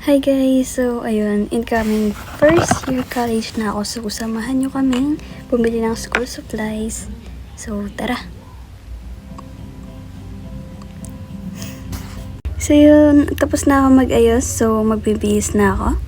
Hi guys! So, ayun, incoming first year college na ako. So, samahan nyo kaming bumili ng school supplies. So, tara! So, yun, tapos na ako mag-ayos. So, magbibihis na ako.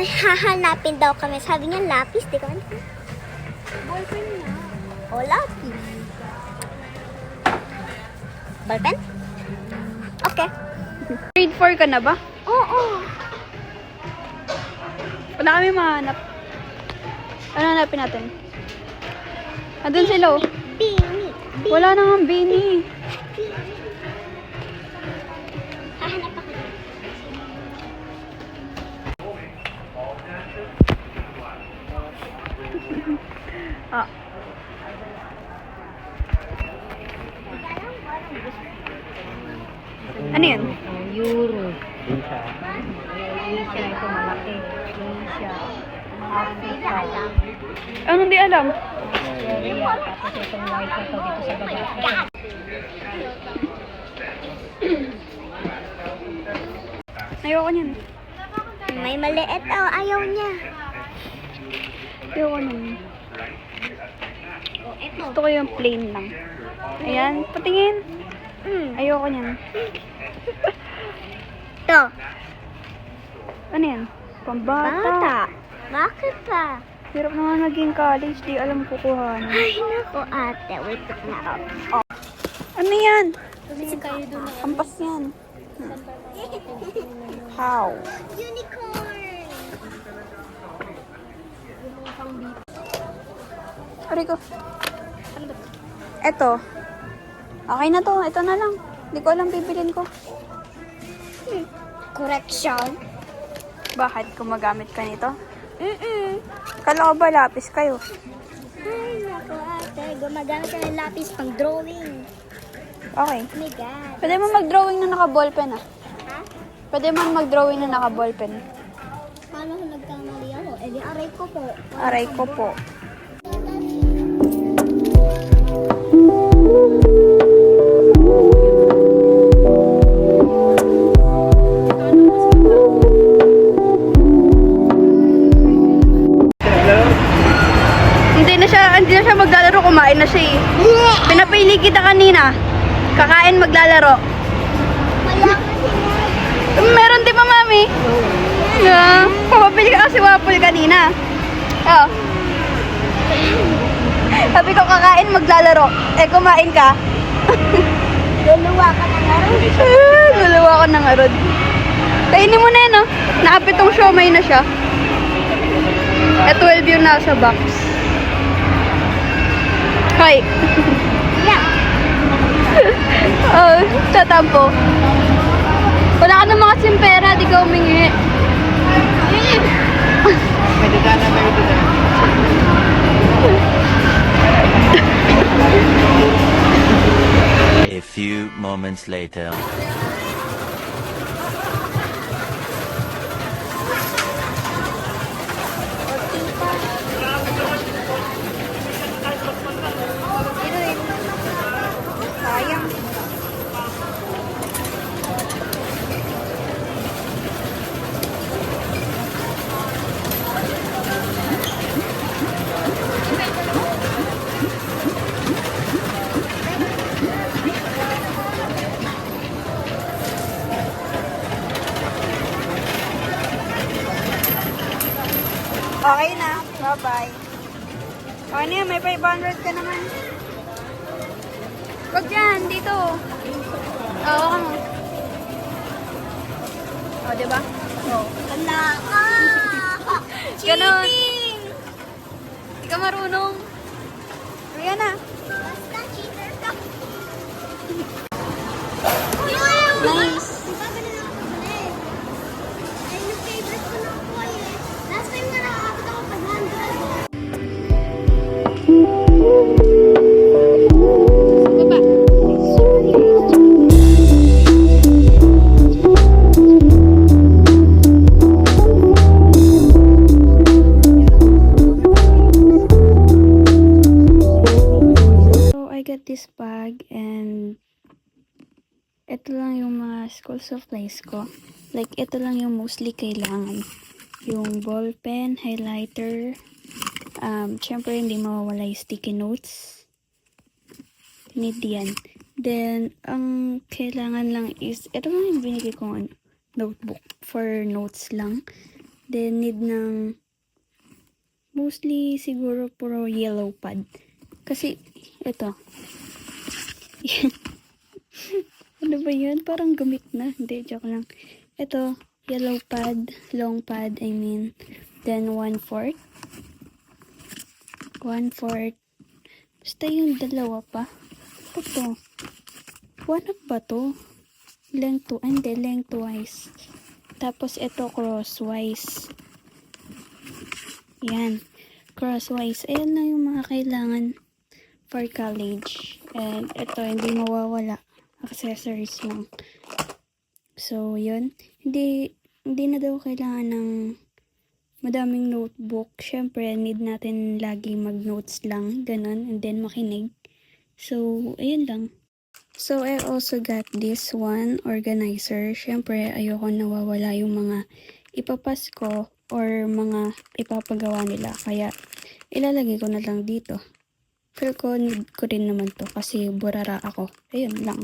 Hahanapin daw kami. Sabi niya lapis, di ka man? Ballpen na. O, lapis. Ballpen? Okay. Grade 4 ka na ba? Oo. Wala kami mahanap. Ano hanapin natin? Andun sila oh. Bini. Wala na nga Bini. Hahanap ako. Ah. Ano yun? Euro. Asia ito malaki. Asia. Africa. Ano di alam? Australia. Tapos itong white na to dito sa baba. Ayoko niyan. May maliit. Oh, ayaw niya. Ayoko niyan. Oh, ito. Gusto ko yung plain lang. Ayan, patingin. Ayoko niyan. Ito. Ano yan? Pambata. Bata. Bakit pa? Hirap naman maging college, di alam kukuhanan. Ay, naku ate. Wait na ako. Ano yan? Kampas yan. How? Unicorn! Aray ko. Eto. Okay na to. Ito na lang. Hindi ko alam bibilin ko. Correction. Bakit? Gumagamit ka nito? Kala ko ba lapis kayo? Ay, naku ate. Gumagamit ka ng lapis pang drawing. Okay. Oh my God. Pwede mo mag-drawing na naka-ballpen ah. Ha? Pwede mo mag-drawing na naka-ballpen. Paano kung nagkamali ako? Eh, di aray ko po. Aray ko po. Hindi na siya maglalaro, kumain na siya eh. Pinapili kita kanina. Kakain, maglalaro. Wala ka sila. Meron di ba, mami? Yeah. Pumapili ka kasi waffle kanina. Oh. Sabi ko kakain, maglalaro. Eh, kumain ka. Luluwa ka na nga rin. Luluwa ko ng arod. Kainin mo na yan, oh. Nakapitong siomay na siya. Eh, 12 yung nasa box. Hoy. Yeah. Oh, tatampo. Wala ka naman kasing pera, di ka humingi. A few moments later. Sayang. Okay na. Bye-bye. Okay na yan, may 500 ka naman. Huwag dyan, dito. Oo, ka mo. O, diba? Oo. Ala ka! Ganon. Cheating! Di ka marunong. Rihanna. Basta cheater ka. Nice. Ibabalik na ako ulit. Ay, yung favorite ko na ako eh. Last time nga nakakabot ako 500. So, I got this bag and ito lang yung mga school supplies ko. Like, ito lang yung mostly kailangan. Yung ball pen, highlighter, syempre hindi mawawala yung sticky notes. Need yan. Then, ang kailangan lang is, ito lang yung binigay kong notebook for notes lang. Then, need ng mostly siguro puro yellow pad. Kasi, ito. Ano ba yun? Parang gamit na. Hindi, joke lang. Ito, yellow pad, long pad, I mean. Then, 1/4. 1/4. Basta yung dalawa pa. Ito. 1/2 ba to? Hindi, lengthwise. Tapos, ito, crosswise. Yan. Crosswise. Ayan na yung mga kailangan for college. And ito, hindi mawawala. Accessories lang. So, yun. Hindi na daw kailangan ng madaming notebook. Syempre, need natin lagi mag-notes lang. Ganon. And then, makinig. So, ayun lang. So, I also got this one, organizer. Syempre, ayoko nawawala yung mga ipapasko or mga ipapagawa nila. Kaya, ilalagay ko na lang dito. Feel ko need ko rin naman to kasi burara ako. Ayun lang.